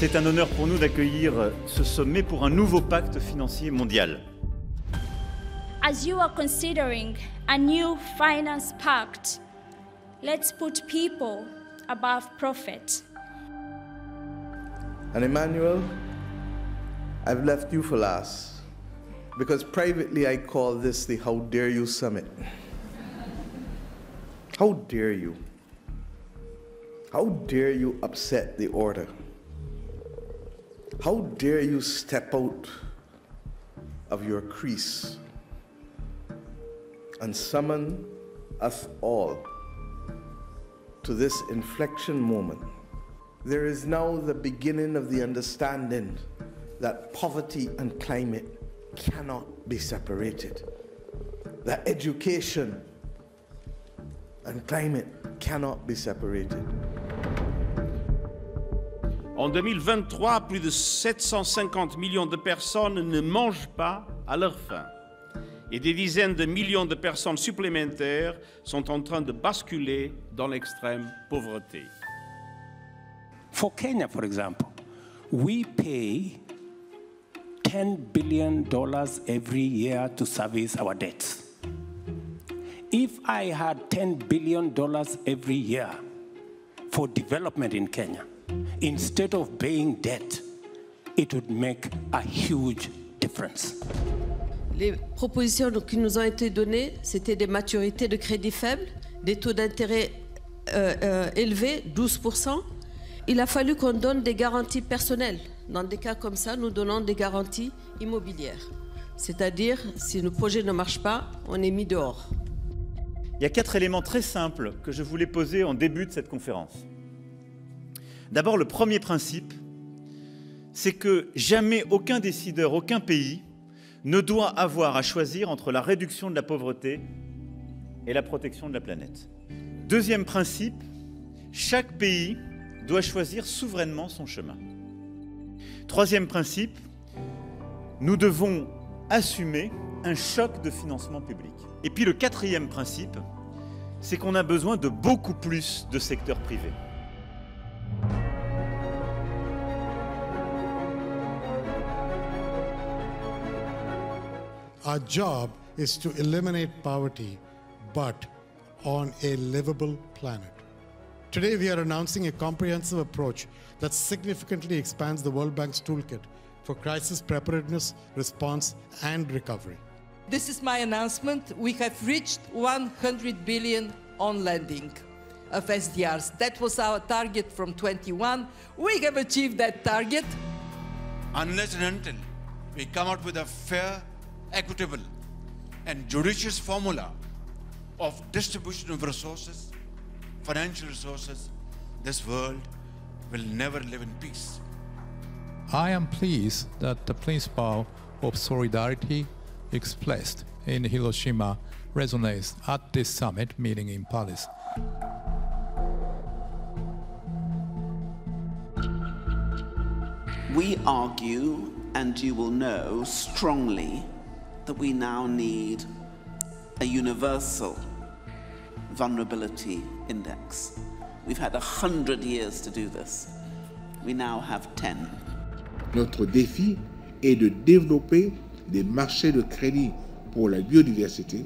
C'est un honneur pour nous d'accueillir ce sommet pour un nouveau pacte financier mondial. As you are considering a new finance pact, let's put people above profit. And Emmanuel, I've left you for last, because privately I call this the How Dare You Summit. How dare you? How dare you upset the order? How dare you step out of your crease and summon us all to this inflection moment? There is now the beginning of the understanding that poverty and climate cannot be separated. That education and climate cannot be separated. En 2023, plus de 750 millions de personnes ne mangent pas à leur faim. Et des dizaines de millions de personnes supplémentaires sont en train de basculer dans l'extrême pauvreté. For Kenya, for example, we pay $10 billion every year to service our debts. If I had $10 billion every year for development in Kenya, instead of paying debt, it would make a huge difference. Les propositions qui nous ont été données, c'était des maturités de crédit faibles, des taux d'intérêt élevés, 12%. Il a fallu qu'on donne des garanties personnelles. Dans des cas comme ça, nous donnons des garanties immobilières. C'est-à-dire, si le projet ne marche pas, on est mis dehors. Il y a 4 éléments très simples que je voulais poser en début de cette conférence. D'abord, le premier principe, c'est que jamais aucun décideur, aucun pays ne doit avoir à choisir entre la réduction de la pauvreté et la protection de la planète. Deuxième principe, chaque pays doit choisir souverainement son chemin. Troisième principe, nous devons assumer un choc de financement public. Et puis le quatrième principe, c'est qu'on a besoin de beaucoup plus de secteur privé. Our job is to eliminate poverty, but on a livable planet. Today we are announcing a comprehensive approach that significantly expands the World Bank's toolkit for crisis preparedness, response, and recovery. This is my announcement. We have reached 100 billion on lending of SDRs. That was our target from 21. We have achieved that target. Unless and until we come out with a fair, equitable and judicious formula of distribution of resources, financial resources, this world will never live in peace. I am pleased that the principle of solidarity expressed in Hiroshima resonates at this summit meeting in Paris. We argue, and you will know strongly, that we now need a universal vulnerability index. We've had 100 years to do this. We now have 10. Notre défi est de développer des marchés de crédit pour la biodiversité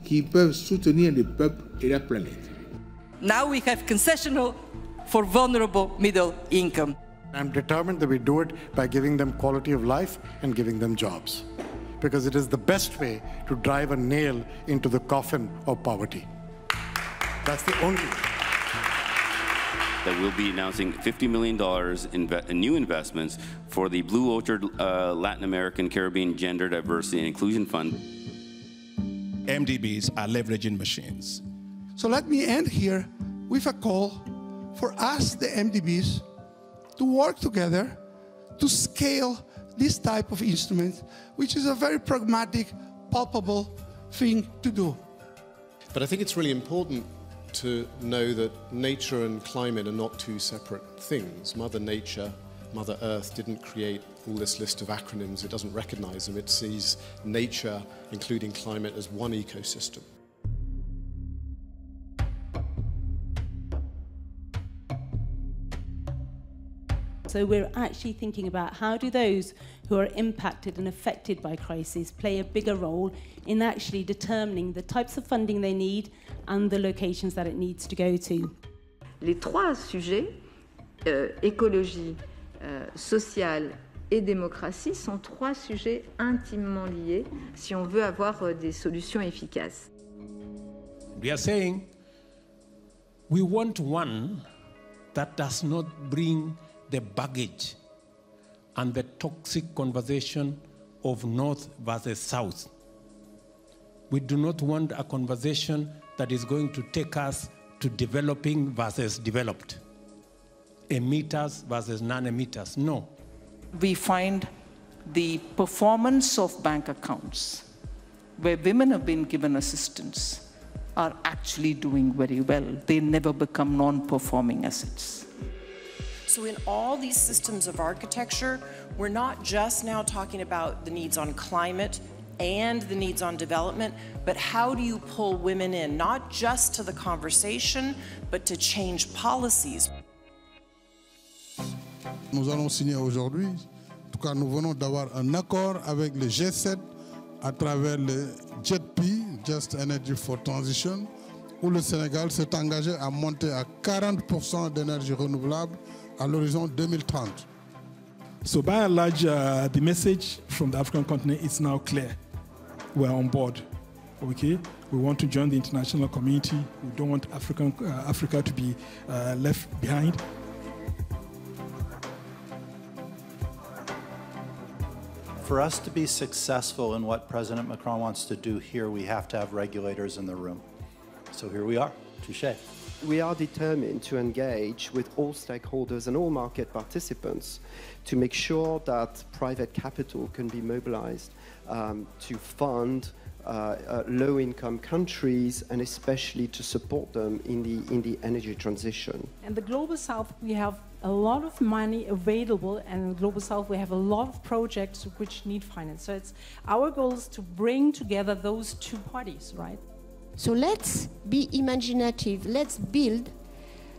qui peuvent soutenir les peuples et la planète. Now we have concessional for vulnerable middle income. I'm determined that we do it by giving them quality of life and giving them jobs, because it is the best way to drive a nail into the coffin of poverty. That's the only way. That we'll be announcing $50 million in new investments for the Blue Orchard Latin American Caribbean Gender Diversity and Inclusion Fund. MDBs are leveraging machines. So let me end here with a call for us, the MDBs, to work together to scale this type of instrument, which is a very pragmatic, palpable thing to do. But I think it's really important to know that nature and climate are not two separate things. Mother Nature, Mother Earth didn't create all this list of acronyms. It doesn't recognize them. It sees nature, including climate, as one ecosystem. So we're actually thinking about how do those who are impacted and affected by crises play a bigger role in actually determining the types of funding they need and the locations that it needs to go to. Les trois sujets, écologie, sociale et démocratie, sont trois sujets intimement liés si on veut avoir des solutions efficaces. We are saying we want one that does not bring the baggage and the toxic conversation of North versus South. We do not want a conversation that is going to take us to developing versus developed, emitters versus non-emitters. No. We find the performance of bank accounts where women have been given assistance are actually doing very well. They never become non-performing assets. So in all these systems of architecture, we're not just now talking about the needs on climate and the needs on development, but how do you pull women in, not just to the conversation, but to change policies? Nous allons signer aujourd'hui, en tout cas nous venons d'avoir un accord avec le G7 à travers le JETP, Just Energy for Transition, où le Sénégal s'est engagé à monter à 40% d'énergie renouvelable à l'horizon 2030. So by and large, the message from the African continent is now clear. We're on board, okay? We want to join the international community. We don't want Africa to be left behind. For us to be successful in what President Macron wants to do here, we have to have regulators in the room. So here we are, touché. We are determined to engage with all stakeholders and all market participants to make sure that private capital can be mobilized to fund low-income countries and especially to support them in the energy transition. In the Global South, we have a lot of money available, and in the Global South, we have a lot of projects which need finance. So it's our goal is to bring together those two parties, right? So let's be imaginative. Let's build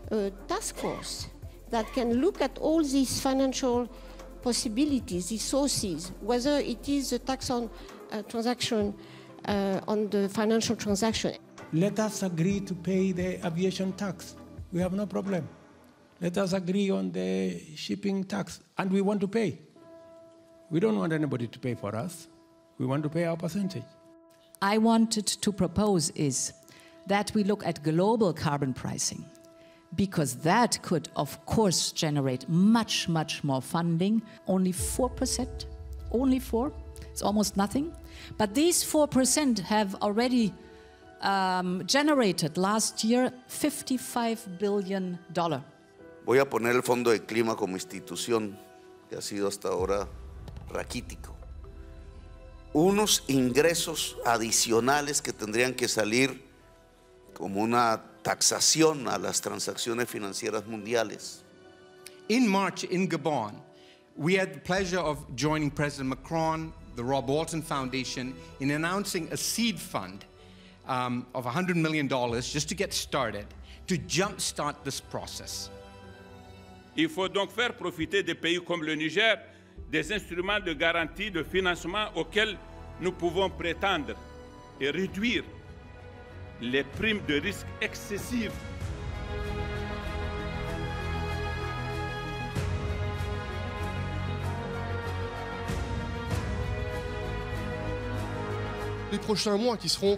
a task force that can look at all these financial possibilities, these sources, whether it is a tax on transaction, on the financial transaction. Let us agree to pay the aviation tax. We have no problem. Let us agree on the shipping tax, and we want to pay. We don't want anybody to pay for us. We want to pay our percentage. I wanted to propose is that we look at global carbon pricing, because that could, of course, generate much, much more funding. Only 4%, only 4%. It's almost nothing. But these 4% have already generated last year $55 billion. Voy a poner el Fondo de Clima como institución, que ha sido hasta ahora raquítico. Unos ingresos adicionales que tendrían que salir como una taxación a las transacciones financieras mundiales. In March in Gabon, we had the pleasure of joining President Macron, the Rob Walton Foundation, in announcing a seed fund of $100 million just to get started, to jumpstart this process. Il faut donc faire profiter des pays comme le Niger des instruments de garantie de financement auxquels nous pouvons prétendre et réduire les primes de risque excessives. Les prochains mois qui seront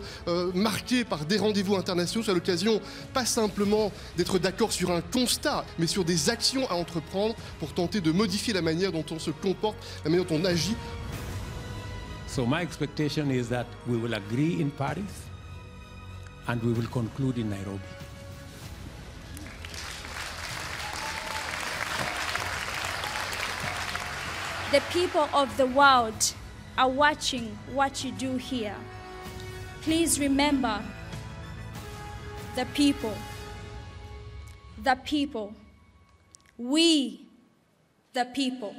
marqués par des rendez-vous internationaux, c'est l'occasion pas simplement d'être d'accord sur un constat, mais sur des actions à entreprendre pour tenter de modifier la manière dont on se comporte, la manière dont on agit. So my expectation is that we will agree in Paris and we will conclude in Nairobi. The people of the world are watching what you do here. Please remember the people, we, the people.